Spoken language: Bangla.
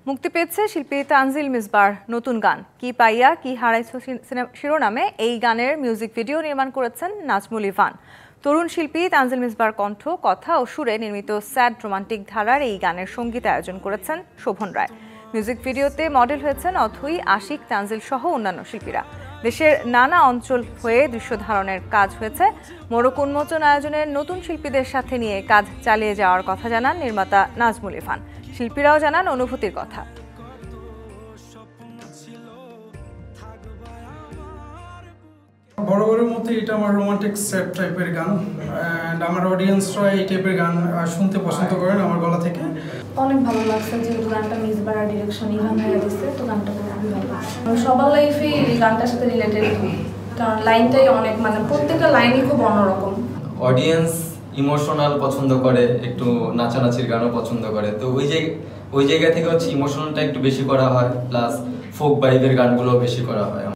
মুক্তি পেয়েছে শিল্পী তানজিল মিসবার নতুন গান কি পাইয়া কি হারাইছো শিরোনামে এই গানের মিউজিক ভিডিও নির্মাণ করেছেন নাজমুল ইভান। তরুণ শিল্পী তানজিল মিসবার কণ্ঠ, কথা ও সুরে নির্মিত স্যাড রোমান্টিক ধারার এই গানের সঙ্গীত আয়োজন করেছেন শোভন রায়। মিউজিক ভিডিওতে মডেল হয়েছেন অথই, আশিক, তানজিল সহ অন্যান্য শিল্পীরা। দেশের নানা অঞ্চল হয়ে দৃশ্য ধারণের কাজ হয়েছে। মোড়ক উন্মোচন আয়োজনের নতুন শিল্পীদের সাথে নিয়ে কাজ চালিয়ে যাওয়ার কথা জানান নির্মাতা নাজমুল ইভান। শিল্পীরাও জানান অনুভূতির কথা। বরাবরের মতো এটা আমার রোমান্টিক স্যাড টাইপের গান, অ্যান্ড আমার অডিয়েন্সরা এই টাইপের গান শুনতে পছন্দ করেন আমার গলা থেকে। অনেক ভালো লাগছে যেহেতু গানটা মিসবার ডিরেকশন ইভান হয়ে গেছে, তো গানটা খুবই ভালো লাগছে। সবার লাইফে এই গানটার সাথে রিলেটেড, কারণ লাইনটাই অনেক প্রত্যেকটা লাইনই খুব অন্যরকম। অডিয়েন্স ইমোশনাল পছন্দ করে, একটু নাচানাচির গানও পছন্দ করে, তো ওই জায়গা থেকে ইমোশনালটা একটু বেশি করা হয়, প্লাস ফোক ভাইবের গানগুলো বেশি করা হয়।